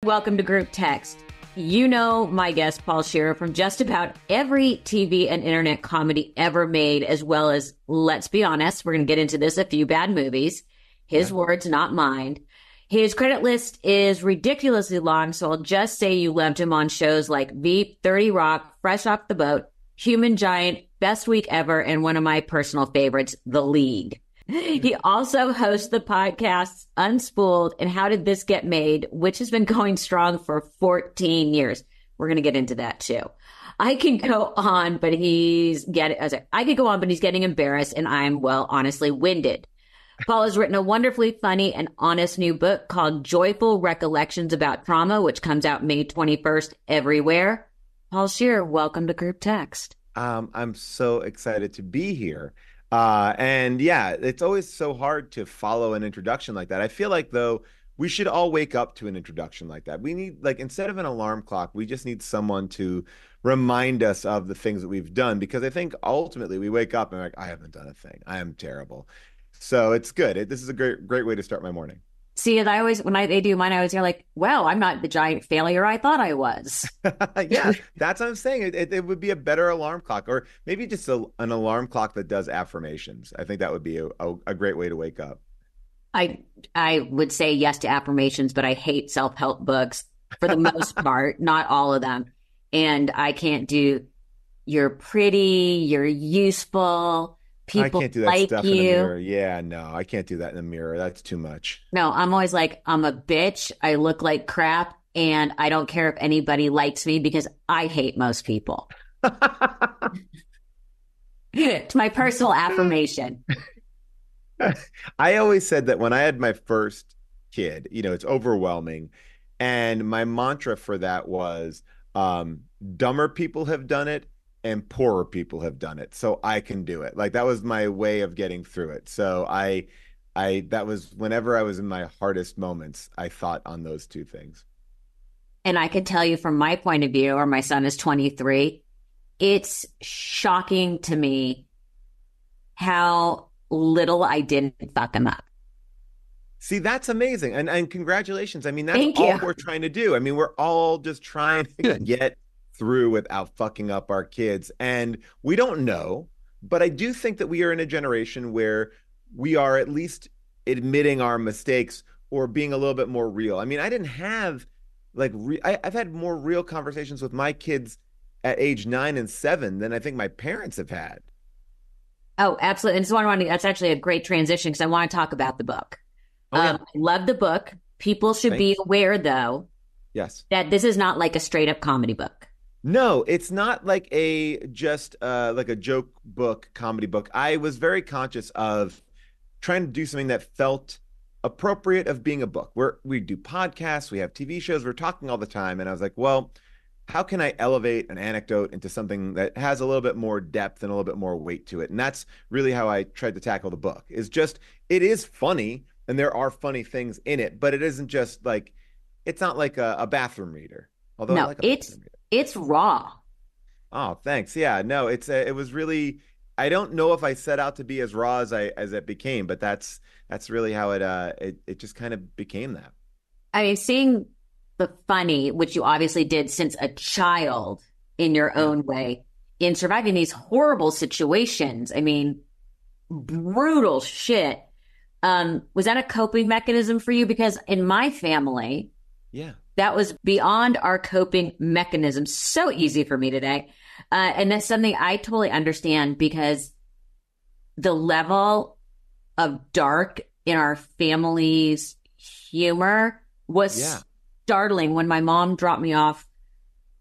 Welcome to Group Text. You know my guest, Paul Scheer, from just about every TV and internet comedy ever made, as well as, let's be honest, we're going to get into this, a few bad movies. His words, not mine. His credit list is ridiculously long, so I'll just say you loved him on shows like Veep, 30 Rock, Fresh Off the Boat, Human Giant, Best Week Ever, and one of my personal favorites, The League. He also hosts the podcasts Unspooled and How Did This Get Made, which has been going strong for 14 years. We're going to get into that too. I could go on, but he's getting embarrassed, and I'm, well, honestly winded. Paul has written a wonderfully funny and honest new book called Joyful Recollections About Trauma, which comes out May 21st everywhere. Paul Scheer, welcome to Group Text. I'm so excited to be here. And yeah, it's always so hard to follow an introduction like that. I feel like, though, we should all wake up to an introduction like that. We need, like, instead of an alarm clock, we just need someone to remind us of the things that we've done, because I think ultimately we wake up and we're like, I haven't done a thing. I am terrible. So it's good. This is a great way to start my morning. See, and they do mine, I always hear like, well, I'm not the giant failure I thought I was. Yeah, that's what I'm saying. It would be a better alarm clock, or maybe just an alarm clock that does affirmations. I think that would be a great way to wake up. I would say yes to affirmations, but I hate self-help books for the most part, not all of them. And I can't do, you're pretty, you're useful, people I can't do that like stuff you. In the mirror. Yeah, no, I can't do that in the mirror. That's too much. No, I'm always like, I'm a bitch. I look like crap. And I don't care if anybody likes me because I hate most people. It's my personal affirmation. I always said that when I had my first kid, it's overwhelming. And my mantra for that was, dumber people have done it and poorer people have done it, so I can do it. Like, that was my way of getting through it. So that was whenever I was in my hardest moments, I thought on those two things. And I can tell you from my point of view, or my son is 23, it's shocking to me how little I didn't fuck him up. See, that's amazing. And congratulations. I mean, that's all we're trying to do. I mean, we're all just trying to get through without fucking up our kids. And we don't know, but I do think that we are in a generation where we are at least admitting our mistakes or being a little bit more real. I mean, I didn't have I've had more real conversations with my kids at age 9 and 7 than I think my parents have had. Oh, absolutely. And so that's actually a great transition, because I want to talk about the book. I love the book. People should be aware, though, that this is not like a straight up comedy book. No, it's not like a joke book, comedy book. I was very conscious of trying to do something that felt appropriate of being a book. We do podcasts, we have TV shows, we're talking all the time. And I was like, well, how can I elevate an anecdote into something that has a little bit more depth and a little bit more weight to it? And that's really how I tried to tackle the book. It is funny, and there are funny things in it, but it isn't just like, it's not like a bathroom reader. Although no, I like a bathroom reader. It's raw. Oh, thanks. Yeah, no, it was really, I don't know if I set out to be as raw as it became, but that's really how it just kind of became that. I mean, seeing the funny, which you obviously did since a child in your own way, in surviving these horrible situations. I mean, brutal shit. Was that a coping mechanism for you? Because in my family, that was beyond our coping mechanism. So easy for me today. And that's something I totally understand, because the level of dark in our family's humor was startling. When my mom dropped me off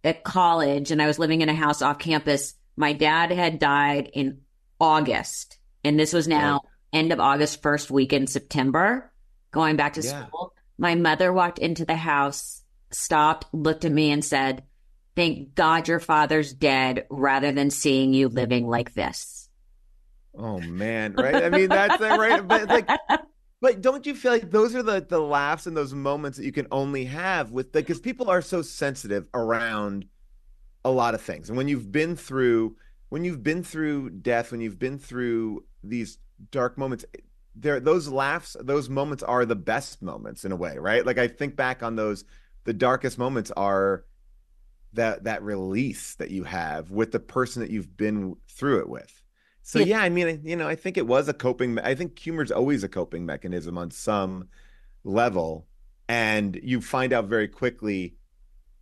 at college and I was living in a house off campus, my dad had died in August. And this was now end of August, first week in September, going back to school. My mother walked into the house, stopped, looked at me and said, "Thank God your father's dead, rather than seeing you living like this." Oh man, right? I mean, that's right. But don't you feel like those are the laughs and those moments that you can only have with, because people are so sensitive around a lot of things. And when you've been through death, when you've been through these dark moments, those laughs, those moments are the best moments in a way, right? Like, I think back on those the darkest moments are that release that you have with the person that you've been through it with. So Yeah. yeah, I mean, I think it was a coping. I think humor's always a coping mechanism on some level, and you find out very quickly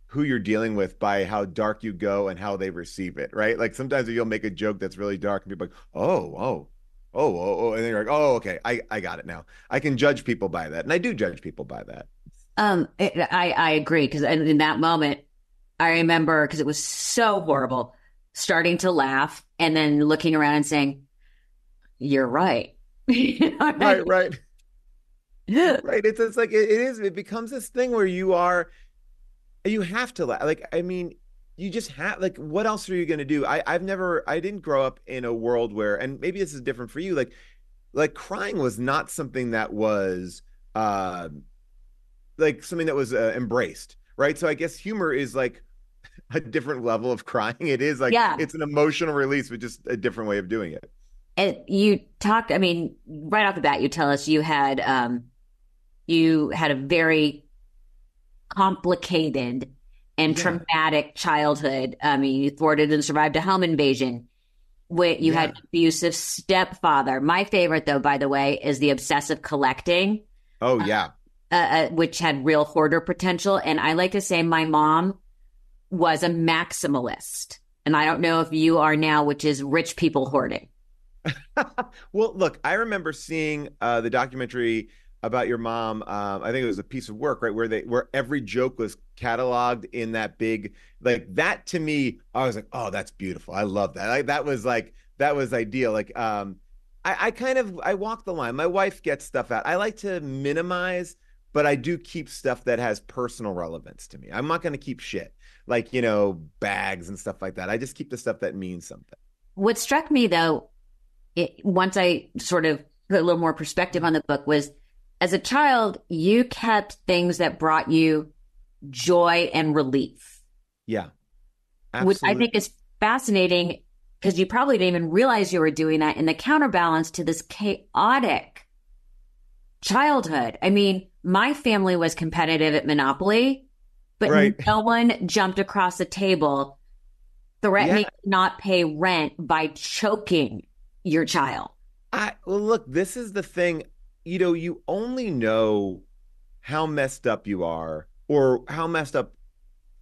who you're dealing with by how dark you go and how they receive it, right? Like sometimes you'll make a joke that's really dark and people are like, and then you're like, oh, okay, I got it now. I can judge people by that, and I do judge people by that. I agree, because in that moment, I remember, because it was so horrible, starting to laugh and then looking around and saying, "You're right." You know what I Right, right. mean? Right. It's like it becomes this thing where you have to laugh. Like, I mean, you just have, like, what else are you going to do? I didn't grow up in a world where, and maybe this is different for you, like crying was not something that was like something that was embraced, right? So I guess humor is like a different level of crying. It is like, Yeah. it's an emotional release, but just a different way of doing it. And you talked, I mean, right off the bat, you tell us you had a very complicated and Yeah. traumatic childhood. I mean, you thwarted and survived a home invasion. You had Yeah. an abusive stepfather. My favorite, though, by the way, is the obsessive collecting, Oh, yeah. which had real hoarder potential. And I like to say my mom was a maximalist. And I don't know if you are now, which is rich people hoarding. Well, look, I remember seeing the documentary about your mom. I think it was a piece of work, right, where every joke was cataloged in that big, like, that to me, I was like, oh, that's beautiful. I love that. That was ideal. Like, I walk the line. My wife gets stuff out. I like to minimize, but I do keep stuff that has personal relevance to me. I'm not going to keep shit like, bags and stuff like that. I just keep the stuff that means something. What struck me, though, once I sort of put a little more perspective on the book, was as a child, you kept things that brought you joy and relief. Yeah, Which I absolutely. think is fascinating, because you probably didn't even realize you were doing that, in the counterbalance to this chaotic childhood. I mean, my family was competitive at Monopoly, but Right. no one jumped across the table threatening Yeah. to not pay rent by choking your child. Well, look, this is the thing. You only know how messed up you are or how messed up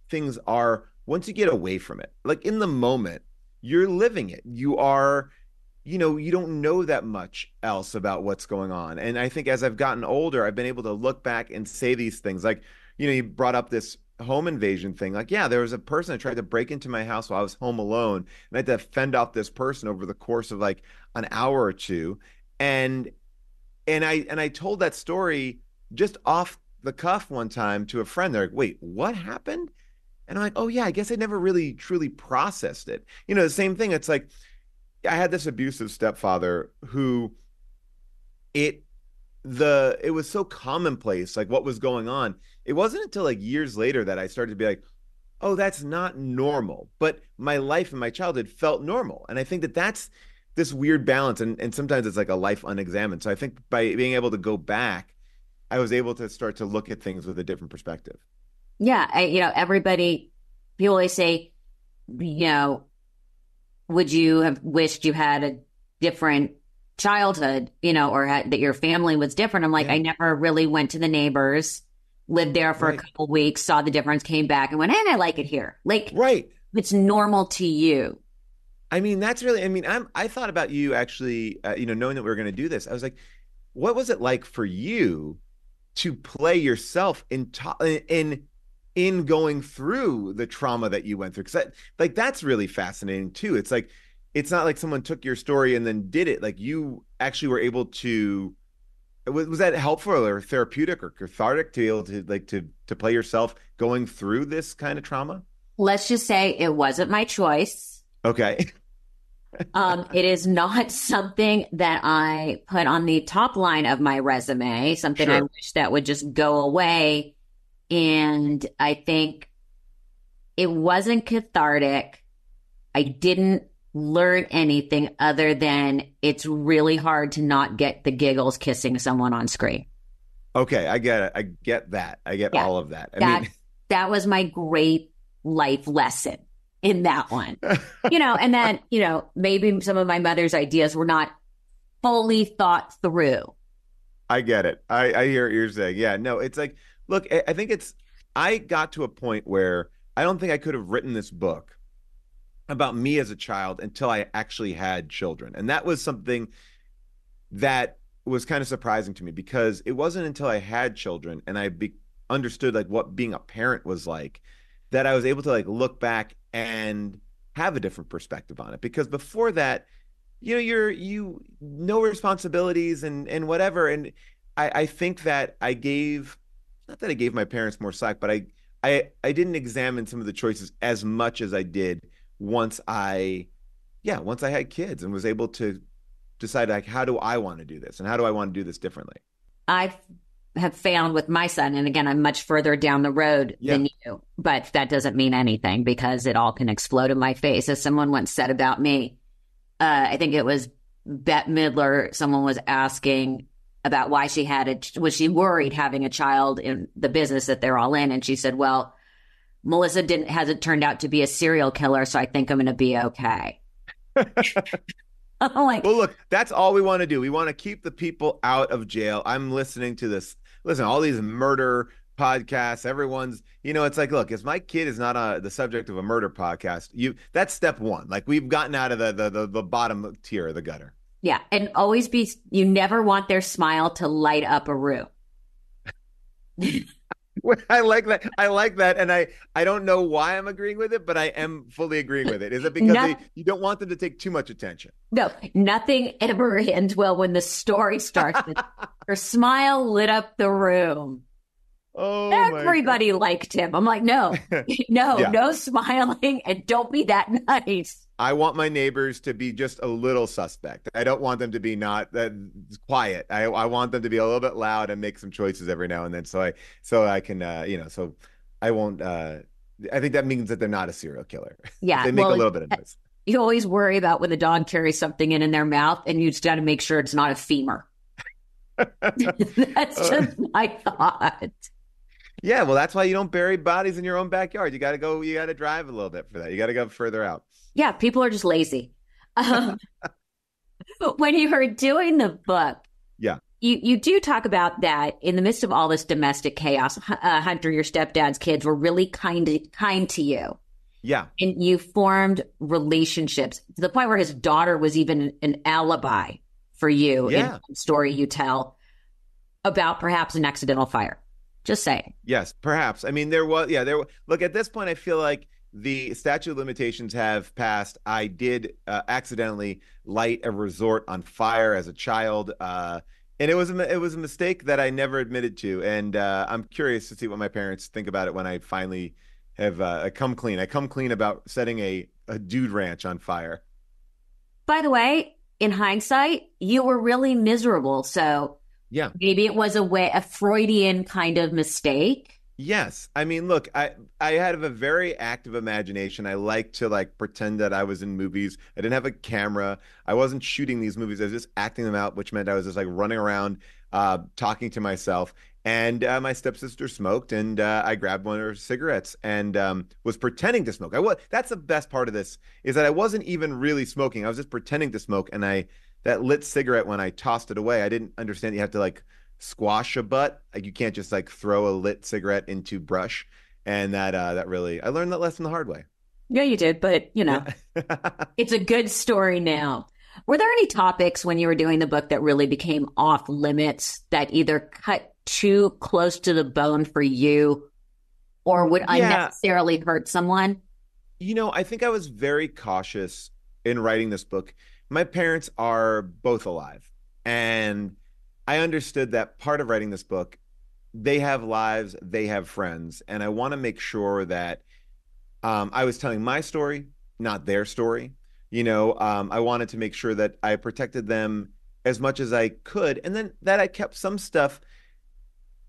things are once you get away from it. Like in the moment, you're living it. You don't know that much else about what's going on. And I think as I've gotten older, I've been able to look back and say these things. Like, you brought up this home invasion thing. Like, yeah, there was a person that tried to break into my house while I was home alone, and I had to fend off this person over the course of like an hour or two. And I told that story just off the cuff one time to a friend. They're like, "Wait, what happened?" And I'm like, "Oh yeah, I guess I never really truly processed it." The same thing. It's like I had this abusive stepfather who it it was so commonplace, like what was going on. It wasn't until like years later that I started to be like, "Oh, that's not normal." But my life and my childhood felt normal. And I think that that's this weird balance. And sometimes it's like a life unexamined. So I think by being able to go back, I was able to start to look at things with a different perspective. Yeah, people always say, would you have wished you had a different childhood, that your family was different? I'm like, Yeah. I never really went to the neighbors, lived there for a Right. couple weeks, saw the difference, came back and went, and I like it here. Like, Right. it's normal to you. I mean, that's really, I thought about you actually, knowing that we were going to do this. I was like, what was it like for you to play yourself in going through the trauma that you went through? Because that's really fascinating too. It's like, it's not like someone took your story and then did it. Like you actually were able to, was that helpful or therapeutic or cathartic to be able to to play yourself going through this kind of trauma? Let's just say it wasn't my choice. Okay. It is not something that I put on the top line of my resume, something I Sure. wish that would just go away. And I think it wasn't cathartic. I didn't learn anything other than it's really hard to not get the giggles kissing someone on screen. Okay, I get it. I get that. I get Yeah, all of that. I that mean, That was my great life lesson in that one. And then, maybe some of my mother's ideas were not fully thought through. I get it. I hear what you're saying. Yeah, no, it's like, look, I think I got to a point where I don't think I could have written this book about me as a child until I actually had children. And that was something that was kind of surprising to me, because it wasn't until I had children and understood like what being a parent was like, that I was able to like look back and have a different perspective on it. Because before that, you no responsibilities and whatever. And I think that not that I gave my parents more slack, but I didn't examine some of the choices as much as I did once I had kids and was able to decide, like, how do I want to do this and how do I want to do this differently? I have found with my son, and again, I'm much further down the road than you, but that doesn't mean anything because it all can explode in my face. As someone once said about me, I think it was Bette Midler, someone was asking about why was she worried having a child in the business that they're all in? And she said, well, Melissa hasn't turned out to be a serial killer, so I think I'm going to be okay. I'm like, well, look, that's all we want to do. We want to keep the people out of jail. I'm listening to this. Listen, all these murder podcasts, everyone's, it's like, look, if my kid is not the subject of a murder podcast, that's step one. Like, we've gotten out of the bottom tier of the gutter. Yeah. And always you never want their smile to light up a room. I like that. And I don't know why I'm agreeing with it, but I am fully agreeing with it. Is it because you don't want them to take too much attention? No, nothing ever ends well when the story starts. Her smile lit up the room. Oh, everybody liked him. I'm like, no, no smiling, and don't be that nice. I want my neighbors to be just a little suspect. I don't want them to be not that quiet. I want them to be a little bit loud and make some choices every now and then. So I can, so I won't, I think that means that they're not a serial killer. Yeah. They make a little bit of noise. You always worry about when the dog carries something in their mouth, and you just got to make sure it's not a femur. That's just my thought. Yeah, well, that's why you don't bury bodies in your own backyard. You got to drive a little bit for that. You got to go further out. Yeah, people are just lazy. When you were doing the book, you do talk about that in the midst of all this domestic chaos, Hunter, your stepdad's kids were really kind to you. Yeah. And you formed relationships to the point where his daughter was even an alibi for you in the story you tell about perhaps an accidental fire. Just saying. Yes, perhaps. I mean, look, at this point, I feel like the statute of limitations have passed. I did accidentally light a resort on fire as a child. And it was a mistake that I never admitted to. And I'm curious to see what my parents think about it when I finally have come clean. I come clean about setting a dude ranch on fire. By the way, in hindsight, you were really miserable. So yeah, maybe it was a Freudian kind of mistake. Yes. I mean, look, I had a very active imagination. I like to pretend that I was in movies. I didn't have a camera. I wasn't shooting these movies. I was just acting them out, which meant I was just running around, talking to myself. And my stepsister smoked, and I grabbed one of her cigarettes and was pretending to smoke. That's the best part of this, is that I wasn't even really smoking. I was just pretending to smoke. And that lit cigarette, when I tossed it away, I didn't understand you have to squash a butt. You can't just throw a lit cigarette into brush. And that really, I learned that lesson the hard way. Yeah, you did. But, it's a good story now. Were there any topics when you were doing the book that really became off limits, that either cut too close to the bone for you or would unnecessarily hurt someone? I think I was very cautious in writing this book. My parents are both alive, and I understood that part of writing this book, they have lives, they have friends, and I want to make sure that I was telling my story, not their story. I wanted to make sure that I protected them as much as I could, and then that I kept some stuff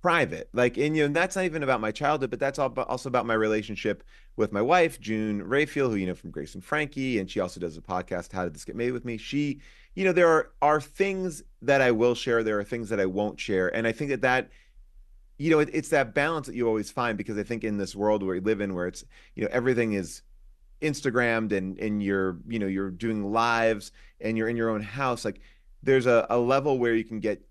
private. And that's not even about my childhood, but that's also about my relationship with my wife, June Rayfield, who from Grace and Frankie, and she also does a podcast, How Did This Get Made with Me? She, there are things that I will share, there are things that I won't share, and I think that it's that balance that you always find, because I think in this world where we live in, where it's, everything is Instagrammed, and you're doing lives, and you're in your own house, like there's a level where you can get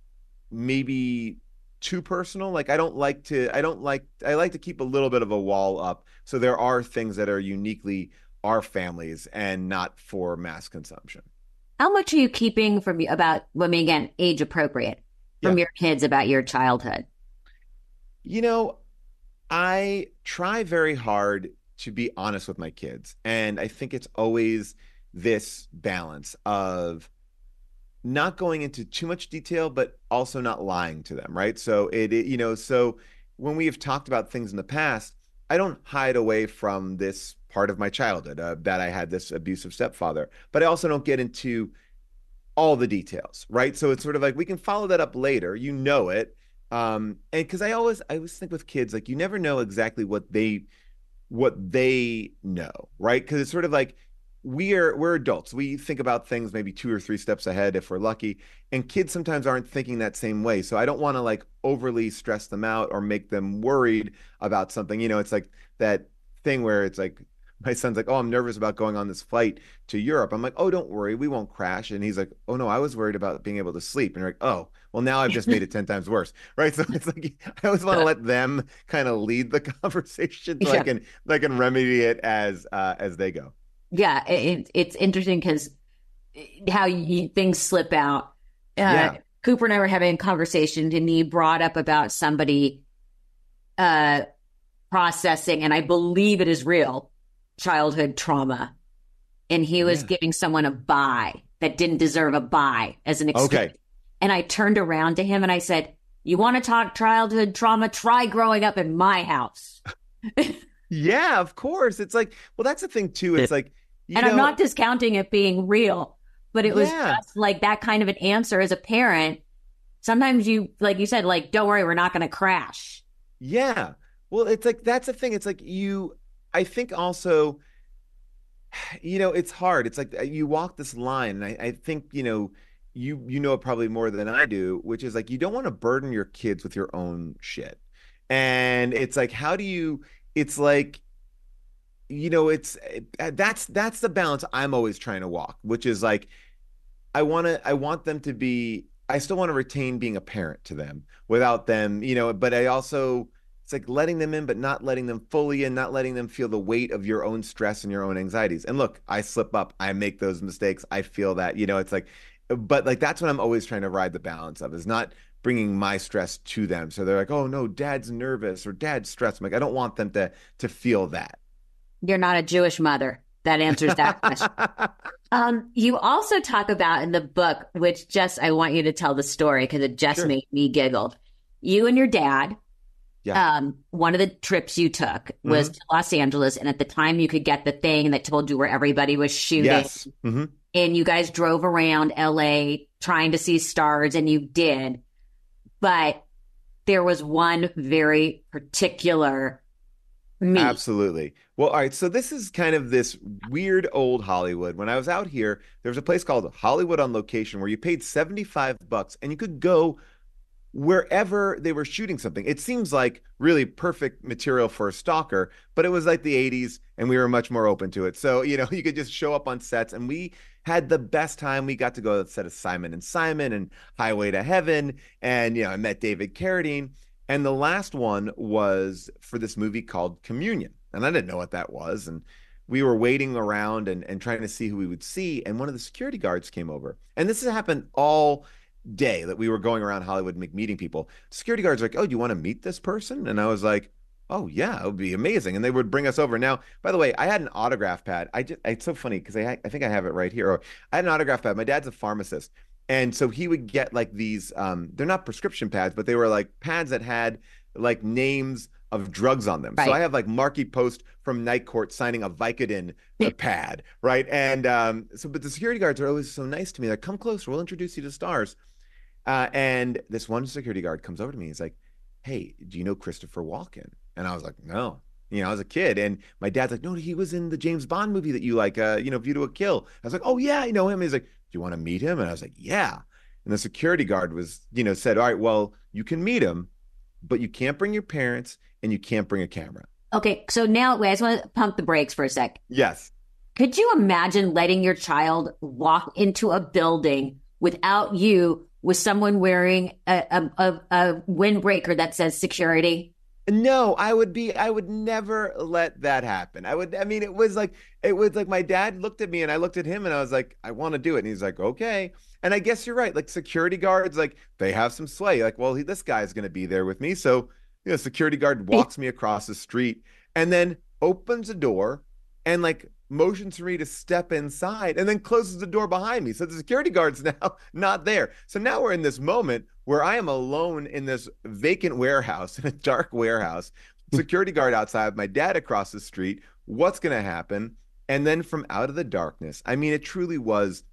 maybe too personal. Like I like to keep a little bit of a wall up. So there are things that are uniquely our families and not for mass consumption. How much are you keeping from about, I mean, again, age appropriate, Yeah. from your kids about your childhood? You know, I try very hard to be honest with my kids. And I think it's always this balance of not going into too much detail, but also not lying to them, right? So so when we have talked about things in the past, I don't hide away from this part of my childhood, that I had this abusive stepfather, but I also don't get into all the details, right? So it's sort of like we can follow that up later, it. And because I always think with kids, like you never know exactly what they know, right? Because it's sort of like we're adults. We think about things maybe 2 or 3 steps ahead if we're lucky, and kids sometimes aren't thinking that same way. So I don't want to like overly stress them out or make them worried about something. It's like that thing where it's like my son's like, "Oh, I'm nervous about going on this flight to Europe." I'm like, "Oh, don't worry, we won't crash." And he's like, "Oh no, I was worried about being able to sleep." And you're like, "Oh, well, now I've just made it 10 times worse." Right? So it's like I always want to let them kind of lead the conversation so Yeah. I can remedy it as they go. Yeah, it's interesting because how things slip out. Uh, Yeah. Cooper and I were having a conversation, and he brought up about somebody uh, processing, and I believe it is real, childhood trauma. And he was Yeah. giving someone a buy that didn't deserve a buy as an excuse. Okay. And I turned around to him and I said, "You want to talk childhood trauma? Try growing up in my house." Yeah, of course. It's like, well, that's the thing too. It's like, you And I'm know, not discounting it being real, but it was yeah. just like that kind of an answer as a parent. Sometimes you, like you said, like, don't worry, we're not going to crash. Yeah. Well, it's like that's the thing. It's like I think also, it's hard. It's like you walk this line, and I think, you know it probably more than I do, which is like you don't want to burden your kids with your own shit. And it's like, how do you, it's like, that's the balance I'm always trying to walk, which is like I want them to be, I still want to retain being a parent to them without them, but I also, it's like letting them in, but not letting them fully in, not letting them feel the weight of your own stress and your own anxieties. And look, I slip up, I make those mistakes. I feel that, it's like, but like, that's what I'm always trying to ride the balance of, is not bringing my stress to them. So they're like, "Oh no, dad's nervous or dad's stressed." I'm like, I don't want them to feel that. You're not a Jewish mother. That answers that question. You also talk about in the book, which just, I want you to tell the story because it just Sure. made me giggle. You and your dad, Yeah. one of the trips you took was Hmm. to Los Angeles. And at the time, you could get the thing that told you where everybody was shooting. Yes. Hmm. And you guys drove around LA trying to see stars, and you did. But there was one very particular meet. Absolutely. Well, all right. So this is kind of this weird old Hollywood. When I was out here, there was a place called Hollywood on Location where you paid $75 and you could go wherever they were shooting something. It seems like really perfect material for a stalker, but it was like the 80s and we were much more open to it. So, you could just show up on sets, and we had the best time. We got to go to the set of Simon and Simon and Highway to Heaven. And, I met David Carradine. And the last one was for this movie called Communion. And I didn't know what that was. And we were waiting around and trying to see who we would see. And one of the security guards came over. And this has happened all day that we were going around Hollywood meeting people. Security guards were like, "Oh, do you want to meet this person?" And I was like, "Oh yeah, it would be amazing." And they would bring us over. Now, by the way, I had an autograph pad. It's so funny because I think I have it right here. Or I had an autograph pad. My dad's a pharmacist. And so he would get like these, they're not prescription pads, but they were like pads that had like names of drugs on them. So I Right. have like Marky Post from Night Court signing a Vicodin pad, right? And but the security guards are always so nice to me. They're like, "Come closer, we'll introduce you to stars." And this one security guard comes over to me. He's like, "Hey, do you know Christopher Walken?" And I was like, "No." I was a kid, and my dad's like, "No, he was in the James Bond movie that you like, View to a Kill." I was like, "Oh yeah, I know him." He's like, "Do you want to meet him?" And I was like, "Yeah." And the security guard was, said, "All right, well, you can meet him, but you can't bring your parents and you can't bring a camera. Okay, so now wait, I just want to pump the brakes for a sec. Yes. Could you imagine letting your child walk into a building without you, with someone wearing a windbreaker that says security? No, I would never let that happen. I mean, it was like my dad looked at me and I looked at him and I was like, I want to do it. And he's like, okay. And I guess you're right. Like security guards, like they have some sway. Like, well, this guy's going to be there with me. So, security guard walks me across the street and then opens the door and like motions for me to step inside and then closes the door behind me. So the security guard's now not there. So now we're in this moment where I am alone in this vacant warehouse, in a dark warehouse, security guard outside, my dad across the street. What's going to happen? And then from out of the darkness, I mean, it truly was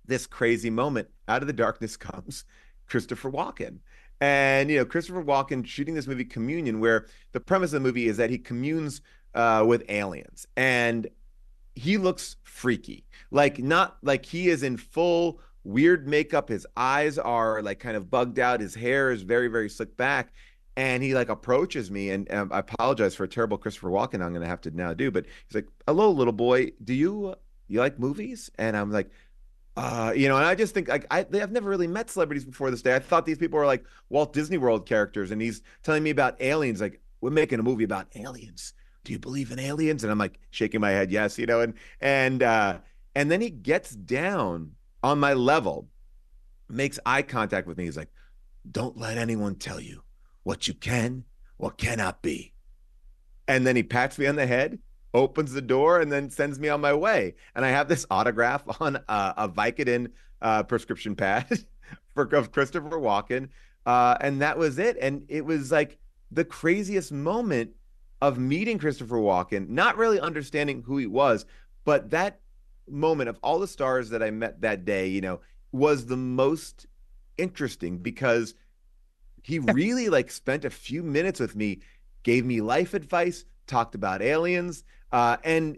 this crazy moment. Out of the darkness comes Christopher Walken. And, Christopher Walken shooting this movie Communion, where the premise of the movie is that he communes with aliens. And he looks freaky, like not like he is in full weird makeup. His eyes are like kind of bugged out. His hair is very, very slicked back. And he like approaches me and I apologize for a terrible Christopher Walken I'm going to have to now do, but he's like, hello, little boy. Do you like movies? And I'm like, and I just think like I've never really met celebrities before this day. I thought these people were like Walt Disney World characters. And he's telling me about aliens. Like, we're making a movie about aliens. Do you believe in aliens? And I'm like shaking my head, yes, and then he gets down on my level, makes eye contact with me. He's like, don't let anyone tell you what you can, what cannot be. And then he pats me on the head, opens the door, and then sends me on my way. And I have this autograph on a Vicodin prescription pad of Christopher Walken. And that was it. And it was like the craziest moment of meeting Christopher Walken, not really understanding who he was, but that moment of all the stars that I met that day, was the most interesting because he really like spent a few minutes with me, gave me life advice, talked about aliens, and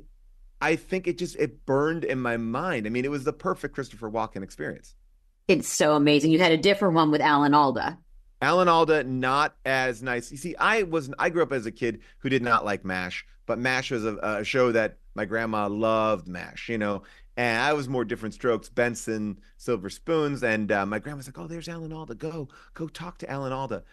I think it burned in my mind. I mean, it was the perfect Christopher Walken experience. It's so amazing. You had a different one with Alda. Alda, not as nice. You see, I grew up as a kid who did not like MASH, but MASH was a show that my grandma loved MASH, and I was more different strokes, Benson, Silver Spoons, and my grandma's like, oh, there's Alda, go talk to Alda.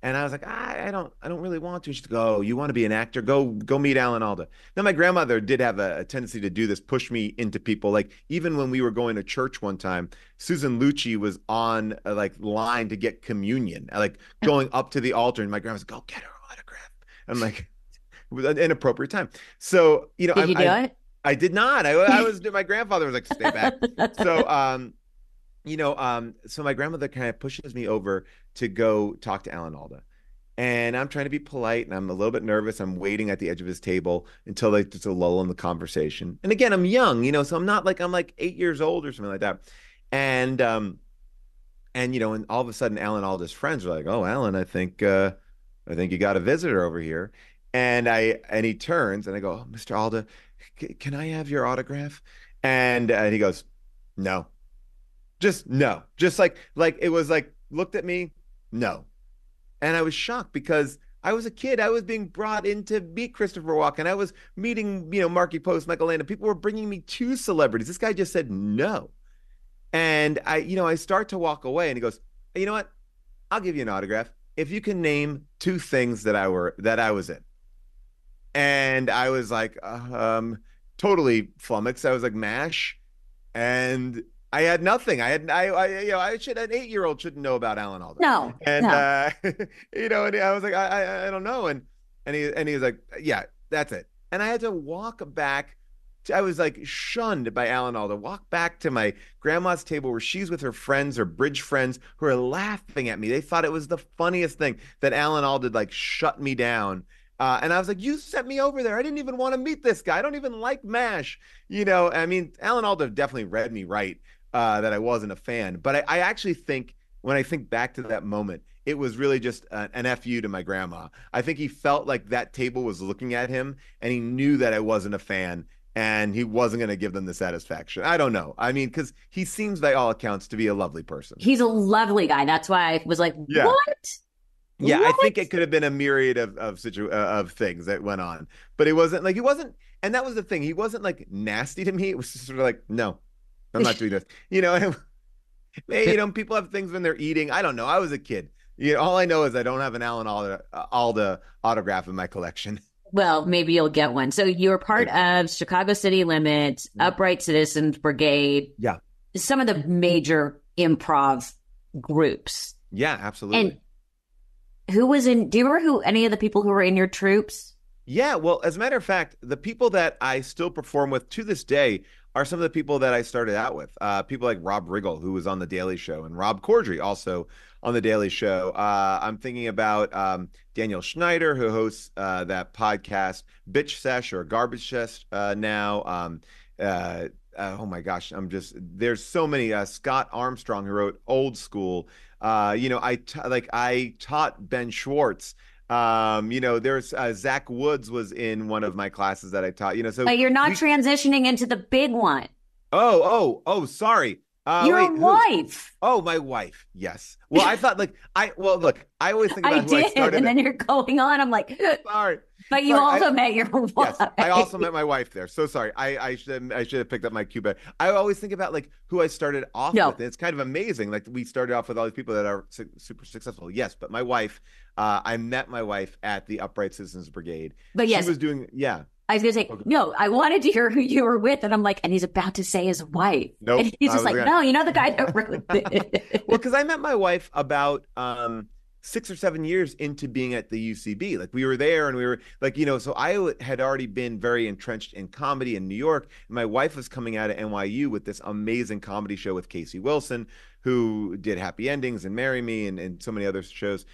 And I was like, I don't really want to. She's like, oh, you want to be an actor? Go meet Alda. Now, my grandmother did have a tendency to do this, push me into people. Like even when we were going to church one time, Susan Lucci was on like line to get communion, like going up to the altar, and my grandma's like, go get her autograph. I'm like, it was an inappropriate time. So did you do it? I did not. I was. My grandfather was like, stay back. So so my grandmother kind of pushes me over to go talk to Alda. And I'm trying to be polite and I'm a little bit nervous. I'm waiting at the edge of his table until there's a lull in the conversation. And again, I'm young, so I'm like 8 years old or something like that. And and all of a sudden Alda's friends are like, oh, Alan, I think you got a visitor over here. And he turns and I go, oh, Mr. Alda, can I have your autograph? And he goes, no. Just no, just like it was like, looked at me, no. And I was shocked because I was a kid. I was being brought in to meet Christopher Walken. I was meeting, Marky Post, Michael Landon. People were bringing me to celebrities. This guy just said no. And I start to walk away and he goes, hey, you know what? I'll give you an autograph if you can name two things that I was in. And I was like, totally flummoxed. I was like, MASH. And I had nothing. An 8-year-old shouldn't know about Alda. No. And no. And I was like, I don't know. And he was like, yeah, that's it. And I had to walk back. I was like shunned by Alda. Walk back to my grandma's table where she's with her friends, her bridge friends, who are laughing at me. They thought it was the funniest thing that Alda like shut me down. And I was like, you sent me over there. I didn't even want to meet this guy. I don't even like MASH. I mean, Alda definitely read me right. That I wasn't a fan. But I actually think when I think back to that moment, it was really just an FU to my grandma. I think he felt like that table was looking at him and he knew that I wasn't a fan and he wasn't going to give them the satisfaction. I don't know. I mean, because he seems by all accounts to be a lovely person. He's a lovely guy. That's why I was like, yeah. What? Yeah, I think What? it could have been a myriad of things that went on, but it wasn't like he wasn't, and that was the thing. He wasn't like nasty to me. It was just sort of like, no, I'm not doing this. And people have things when they're eating. I don't know. I was a kid. All I know is I don't have an Alda autograph in my collection. Well, maybe you'll get one. So you were part of Chicago City Limits, Upright Citizens Brigade, Yeah. some of the major improv groups. Yeah, absolutely. And do you remember any of the people who were in your troops? Yeah, well, as a matter of fact, the people that I still perform with to this day are some of the people that I started out with. People like Rob Riggle, who was on The Daily Show, and Rob Corddry, also on The Daily Show. I'm thinking about Daniel Schneider, who hosts that podcast, Bitch Sesh or Garbage Sesh now. Oh my gosh, there's so many. Scott Armstrong, who wrote Old School. I taught Ben Schwartz. There's Zach Woods was in one of my classes that I taught. So But you're not transitioning into the big one. Oh, sorry. Your wife. Oh, my wife. Yes. Well, I thought look, I always think about who I started. And then you're going on. I'm like, sorry. But you also met your wife. Yes, I also met my wife there. So sorry. I should have picked up my cue back. I always think about like who I started off with. And it's kind of amazing. Like we started off with all these people that are super successful. Yes, but my wife, I met my wife at the Upright Citizens Brigade. But yes, she was doing I was going to say, no, I wanted to hear who you were with. And I'm like, and he's about to say his wife. Nope. And he's just like, no, the guy that wrote it. Well, because I met my wife about 6 or 7 years into being at the UCB. Like we were there and we were like, so I had already been very entrenched in comedy in New York. And my wife was coming out of NYU with this amazing comedy show with Casey Wilson, who did Happy Endings and Marry Me and so many other shows.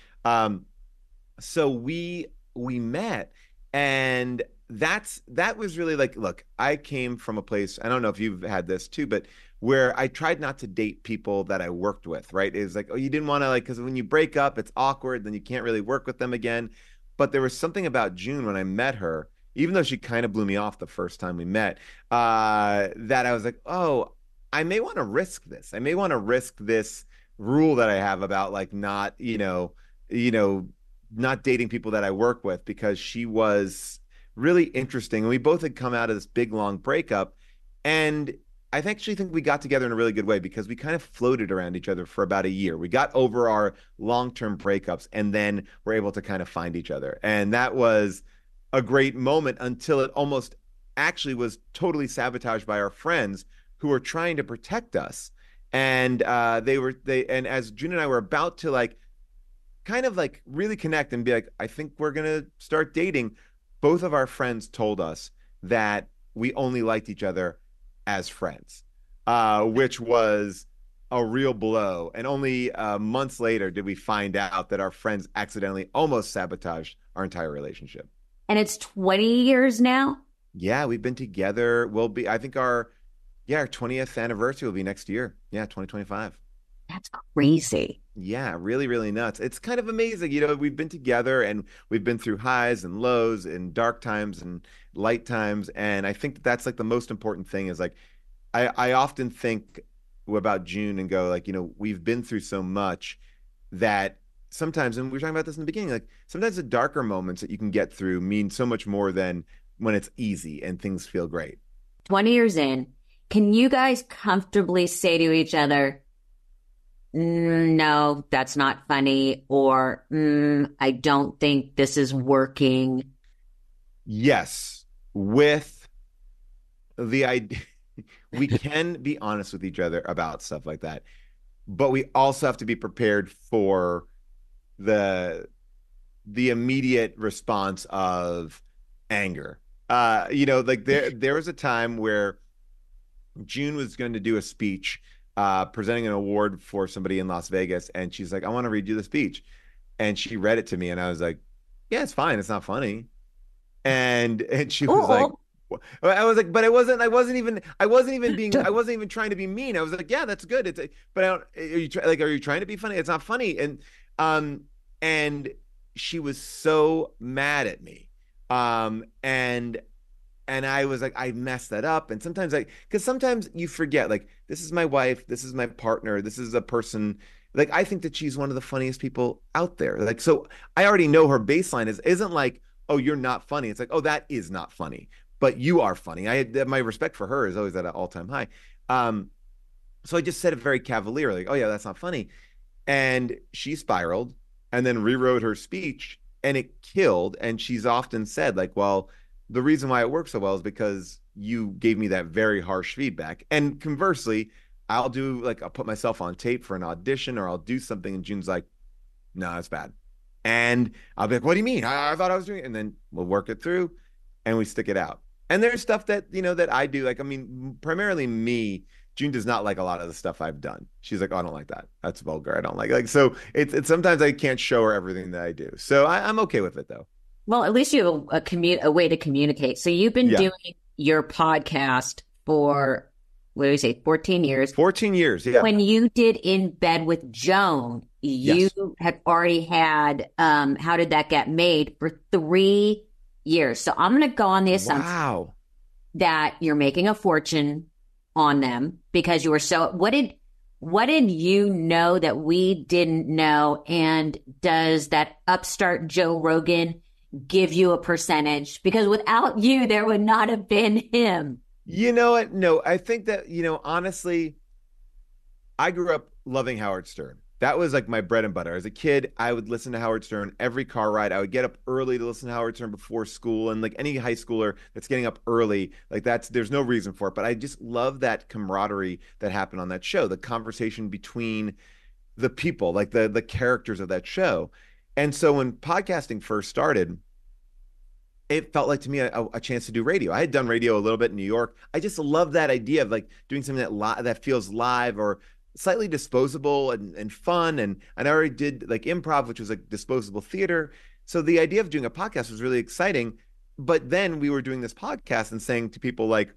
So we met, and that was really like, look, I came from a place, I don't know if you've had this too, but where I tried not to date people that I worked with, right? It was like, oh, you didn't want to because when you break up, it's awkward, then you can't really work with them again. But there was something about June when I met her, even though she kind of blew me off the first time we met, that I was like, oh, I may want to risk this. I may want to risk this rule that I have about like not, not dating people that I work with, because she was really interesting. And we both had come out of this big, long breakup. And I actually think we got together in a really good way because we kind of floated around each other for about a year. We got over our long-term breakups and then we're able to kind of find each other. And that was a great moment until it almost actually was totally sabotaged by our friends who were trying to protect us. And and as June and I were about to like kind of like really connect and be like, I think we're going to start dating, both of our friends told us that we only liked each other as friends, which was a real blow. And only months later did we find out that our friends accidentally almost sabotaged our entire relationship. And it's 20 years now? Yeah, we've been together. I think our 20th anniversary will be next year. Yeah, 2025. That's crazy. Yeah, really, really nuts. It's kind of amazing. We've been together and we've been through highs and lows and dark times and light times. And I think that's like the most important thing is like, I often think about June and go like, we've been through so much that sometimes, and we were talking about this in the beginning, like sometimes the darker moments that you can get through mean so much more than when it's easy and things feel great. 20 years in, can you guys comfortably say to each other, no, that's not funny, or I don't think this is working? Yes, with the idea, we can be honest with each other about stuff like that, but we also have to be prepared for the immediate response of anger. Like there was a time where June was going to do a speech, presenting an award for somebody in Las Vegas. And she's like, I want to read you the speech. And she read it to me. And I was like, yeah, it's fine. It's not funny. And she was like, I was like, but I wasn't even trying to be mean. I was like, yeah, that's good. But are you trying to be funny? It's not funny. And she was so mad at me. And I was like, I messed that up. And sometimes because sometimes you forget, like, this is my wife, this is my partner, this is a person, Like, I think that she's one of the funniest people out there. Like, so I already know her baseline isn't like, oh, you're not funny. It's like, oh, that is not funny, but you are funny. My respect for her is always at an all-time high. Um, so I just said it very cavalier, like, oh yeah, that's not funny. And she spiraled and then rewrote her speech and it killed. And she's often said, like, well, the reason why it works so well is because you gave me that very harsh feedback. And conversely, I'll put myself on tape for an audition or I'll do something and June's like, no, that's bad. And I'll be like, what do you mean? I thought I was doing it. And then we'll work it through and we stick it out. And there's stuff that, that I do. Like, I mean, primarily me, June does not like a lot of the stuff I've done. She's like, oh, I don't like that. That's vulgar. I don't like so it's sometimes I can't show her everything that I do. So I'm okay with it though. Well, at least you have a way to communicate. So you've been Yeah. doing your podcast for, what do you say, 14 years. 14 years. Yeah. When you did In Bed with Joan, you Yes. had already had How Did That Get Made for 3 years. So I'm going to go on the assumption Wow. that you're making a fortune on them because you were so, what did you know that we didn't know? And does that upstart Joe Rogan give you a percentage? Because without you, there would not have been him. You know what? No, I think that, honestly, I grew up loving Howard Stern. That was like my bread and butter. As a kid, I would listen to Howard Stern every car ride. I would get up early to listen to Howard Stern before school. And like any high schooler that's getting up early, like there's no reason for it. But I just love that camaraderie that happened on that show, the conversation between the people, like the characters of that show. And so when podcasting first started, it felt like to me a chance to do radio. I had done radio a little bit in New York. I just love that idea of like doing something that feels live or slightly disposable and fun. And I already did like improv, which was like disposable theater. So the idea of doing a podcast was really exciting. But then we were doing this podcast and saying to people like,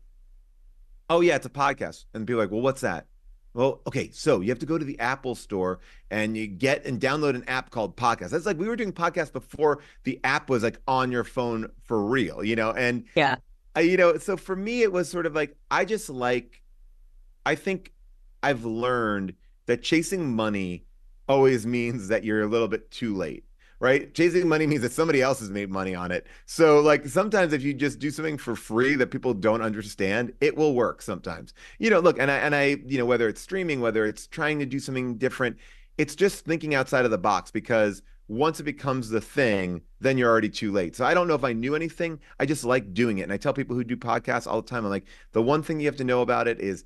oh yeah, it's a podcast. And people are like, well, what's that? Well, okay, so you have to go to the Apple store and you get and download an app called Podcast. That's like we were doing podcasts before the app was like on your phone for real, and Yeah. So for me, it was sort of like, I think I've learned that chasing money always means that you're a little bit too late, right? Chasing money means that somebody else has made money on it. So like sometimes if you just do something for free that people don't understand, it will work sometimes. Look, and I, whether it's streaming, whether it's trying to do something different, it's just thinking outside of the box because once it becomes the thing, then you're already too late. So I don't know if I knew anything. I just like doing it. And I tell people who do podcasts all the time, I'm like, the one thing you have to know about it is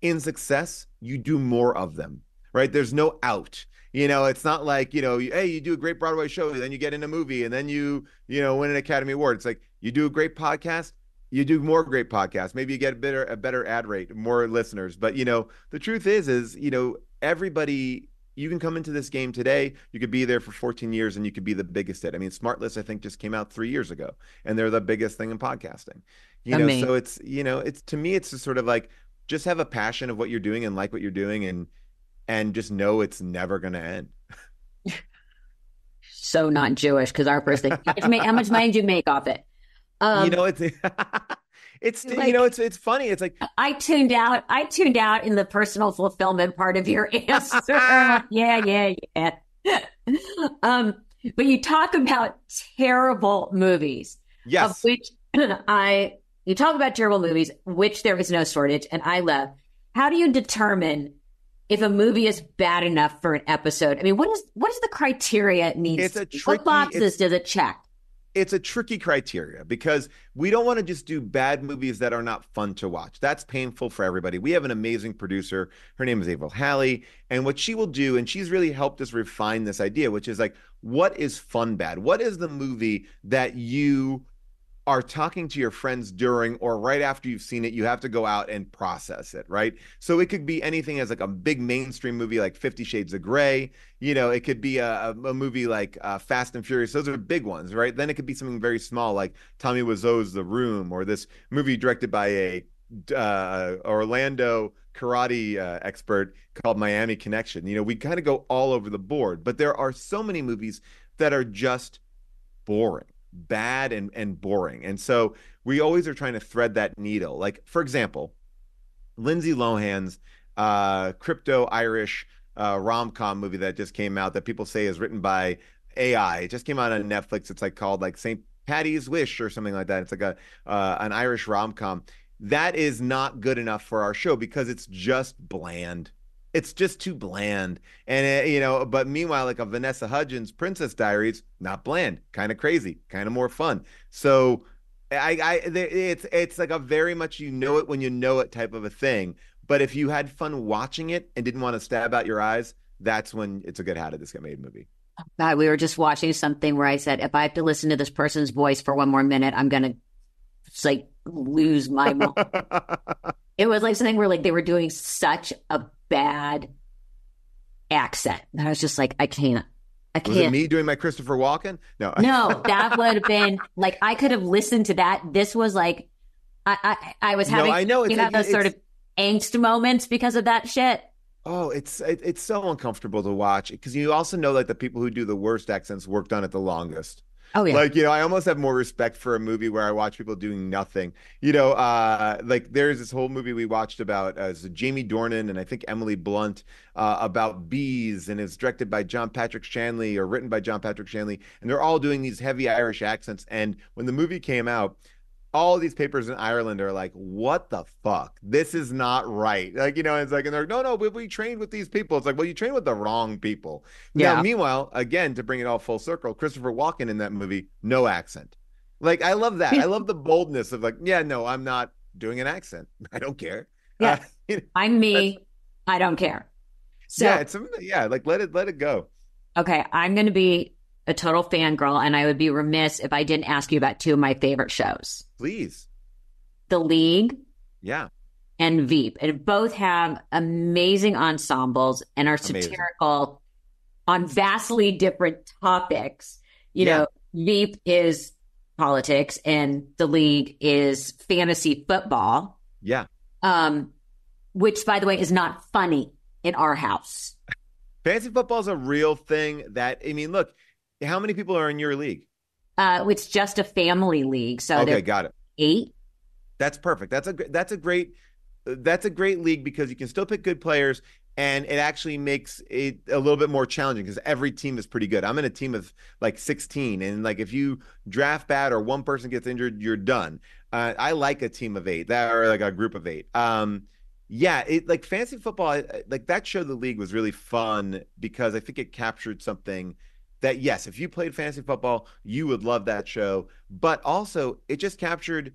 in success, you do more of them, right? There's no out. It's not like, hey, you do a great Broadway show, then you get in a movie and then you win an Academy Award. It's like you do a great podcast, you do more great podcasts. Maybe you get a better ad rate, more listeners. But, the truth is, everybody, you can come into this game today. You could be there for 14 years and you could be the biggest hit. I mean, Smartless, I think, just came out 3 years ago and they're the biggest thing in podcasting. So it's, it's to me, it's just sort of like, just have a passion of what you're doing and like what you're doing and just know it's never going to end. So not Jewish because our first thing, how much money do you make off it? It's Like- it's funny. It's like I tuned out in the personal fulfillment part of your answer. Yeah. But you talk about terrible movies. yes, Of which you talk about terrible movies, which there is no shortage, and I love. How do you determine if a movie is bad enough for an episode? I mean, what is the criteria it needs? What boxes does it check? it's a tricky criteria because we don't want to just do bad movies that are not fun to watch. That's painful for everybody. We have an amazing producer. Her name is Avril Halley. And what she will do, and she's really helped us refine this idea, which is like, what is fun bad? What is the movie that you are talking to your friends during or right after you've seen it, you have to go out and process it, right? So it could be anything as like a big mainstream movie like 50 Shades of Grey. It could be a movie like Fast and Furious. Those are big ones, right? Then it could be something very small like Tommy Wiseau's The Room, or this movie directed by a Orlando karate expert called Miami Connection. We kind of go all over the board, but there are so many movies that are just boring, bad and boring. And so we always are trying to thread that needle. Like, for example, Lindsay Lohan's crypto Irish rom-com movie that just came out that people say is written by AI. It just came out on Netflix. It's like called like St. Patty's Wish or something like that. It's like a an Irish rom-com. That is not good enough for our show because it's just bland. It's just too bland. And but meanwhile, like a Vanessa Hudgens Princess Diaries, not bland, kind of crazy, kind of more fun. So it's like a very much you know it when you know it type of a thing. But if you had fun watching it and didn't want to stab out your eyes, that's when it's a good how did this get made movie. God, we were just watching something where I said, if I have to listen to this person's voice for one more minute, I'm gonna like lose my mind. It was like something where like they were doing such a bad accent that I was just like, I can't. Was it me doing my Christopher Walken? No. No, that would have been like I could have listened to that. This was like I was having I know you have those sort of angst moments because of that shit. Oh, it's so uncomfortable to watch because you also know like the people who do the worst accents worked on it the longest. Oh yeah. Like, I almost have more respect for a movie where I watch people doing nothing. Like there's this whole movie we watched about Jamie Dornan and I think Emily Blunt about bees, and it's directed by John Patrick Shanley or written by John Patrick Shanley, and they're all doing these heavy Irish accents. And when the movie came out, all these papers in Ireland are like, what the fuck? This is not right. Like, it's like, and they're like, no, we trained with these people. It's like, well, you trained with the wrong people. Yeah. Now, meanwhile, again, to bring it all full circle, Christopher Walken in that movie, no accent. Like, I love that. I love the boldness of like, yeah, no, I'm not doing an accent. I don't care. Yeah. I'm me. I don't care. So like let it go. Okay. I'm going to be a total fangirl, and I would be remiss if I didn't ask you about two of my favorite shows. Please. The League. Yeah. And Veep. And both have amazing ensembles and are satirical on vastly different topics. You know, Veep is politics and The League is fantasy football. Yeah. Which, by the way, is not funny in our house. Fantasy football is a real thing look, how many people are in your league? It's just a family league. So okay, got it. 8. That's perfect. That's a great league because you can still pick good players, and it actually makes it a little bit more challenging because every team is pretty good. I'm in a team of like 16, and like if you draft bad or one person gets injured, you're done. I like a team of 8, or like a group of 8. It like fantasy football, like that show, The League, was really fun because I think it captured something that, yes, if you played fantasy football, you would love that show. But also, it just captured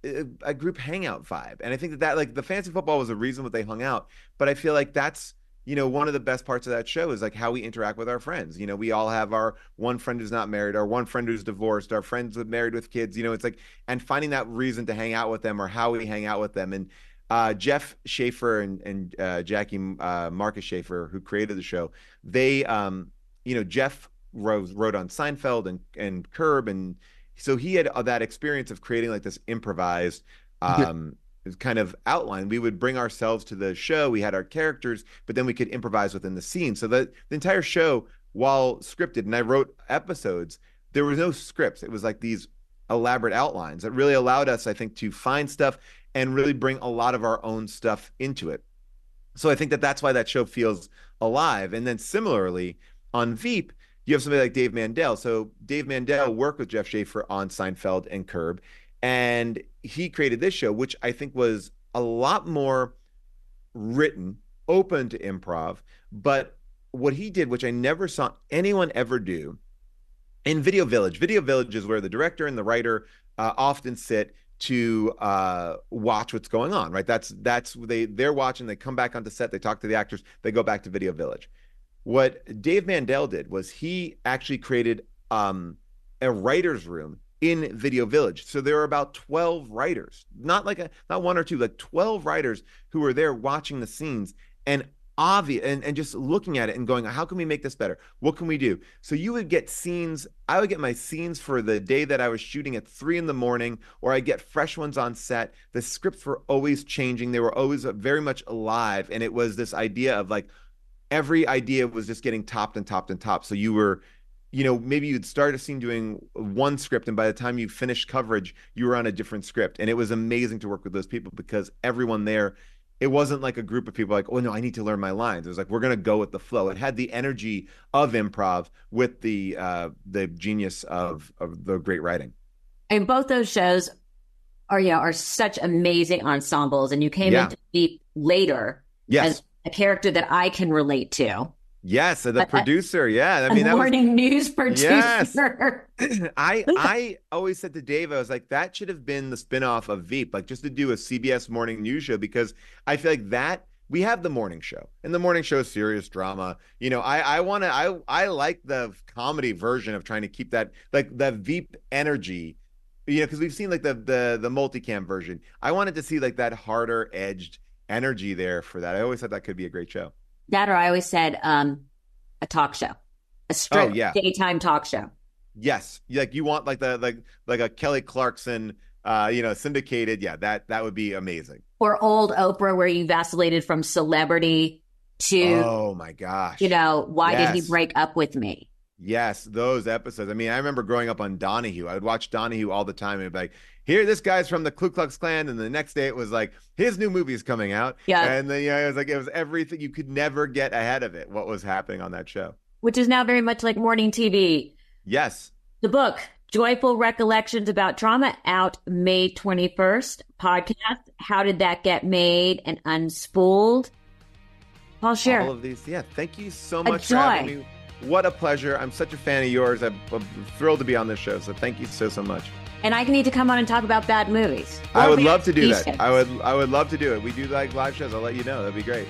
a group hangout vibe. And I think that like the fantasy football was the reason that they hung out. But I feel like that's, one of the best parts of that show is like how we interact with our friends. We all have our one friend who's not married, our one friend who's divorced, our friends with married with kids. It's like, and finding that reason to hang out with them or how we hang out with them. And Jeff Shearer and Jackie Marcus Schaefer, who created the show, they Jeff wrote on Seinfeld and Curb, and so he had that experience of creating like this improvised kind of outline. We would bring ourselves to the show. We had our characters, but then we could improvise within the scene. So the entire show, while scripted, and I wrote episodes, there was no scripts. It was like these elaborate outlines that really allowed us, I think, to find stuff and really bring a lot of our own stuff into it. So I think that's why that show feels alive. And then similarly, on Veep, you have somebody like Dave Mandel. So Dave Mandel worked with Jeff Sheafer on Seinfeld and Curb, and he created this show, which I think was a lot more written, open to improv. But what he did, which I never saw anyone ever do, in Video Village. Video Village is where the director and the writer often sit to watch what's going on, right? That's they're watching, they come back onto set, they talk to the actors, they go back to Video Village. What Dave Mandel did was he actually created a writer's room in Video Village. So there were about 12 writers, not one or two, like 12 writers who were there watching the scenes and and just looking at it and going, how can we make this better? What can we do? So you would get scenes. I would get my scenes for the day that I was shooting at 3 a.m, or I get fresh ones on set. The scripts were always changing. They were always very much alive. And it was this idea of like, every idea was just getting topped and topped and topped. So you were, maybe you'd start a scene doing one script, and by the time you finished coverage, you were on a different script. And it was amazing to work with those people because everyone there it wasn't like a group of people like, oh no, I need to learn my lines. It was like, we're gonna go with the flow. It had the energy of improv with the genius of the great writing. And both those shows are such amazing ensembles. And you came into Veep later as a character that I can relate to. Yes, the producer. Yeah, I mean, that morning news producer. Yes. I always said to Dave, I was like, that should have been the spinoff of Veep, like just to do a CBS morning news show, because I feel like that we have the morning show, and the morning show is serious drama. You know, I like the comedy version of trying to keep that like the Veep energy. You know, because we've seen like the multicam version. I wanted to see like that harder edged energy there for that. I always thought that could be a great show. That, or I always said a talk show, a straight daytime talk show. Yes, like you want like a Kelly Clarkson, syndicated. Yeah, that would be amazing. Or old Oprah, where you vacillated from celebrity to, oh my gosh, why did he break up with me? Yes, those episodes. I mean, I remember growing up on Donahue. I would watch Donahue all the time, and it'd be like, here, this guy's from the Ku Klux Klan, and the next day it was like, his new movie is coming out. Yeah. And then, it was everything. You could never get ahead of it, what was happening on that show. Which is now very much like morning TV. Yes. The book, Joyful Recollections About Trauma, out May 21st. Podcast, How Did That Get Made and Unspooled? Paul Scheer. All of these. Yeah, thank you so much for having me. What a pleasure. I'm such a fan of yours. I'm thrilled to be on this show. So thank you so much. And I need to come on and talk about bad movies. I would love to do that. I would love to do it. We do like live shows. I'll let you know. That'd be great.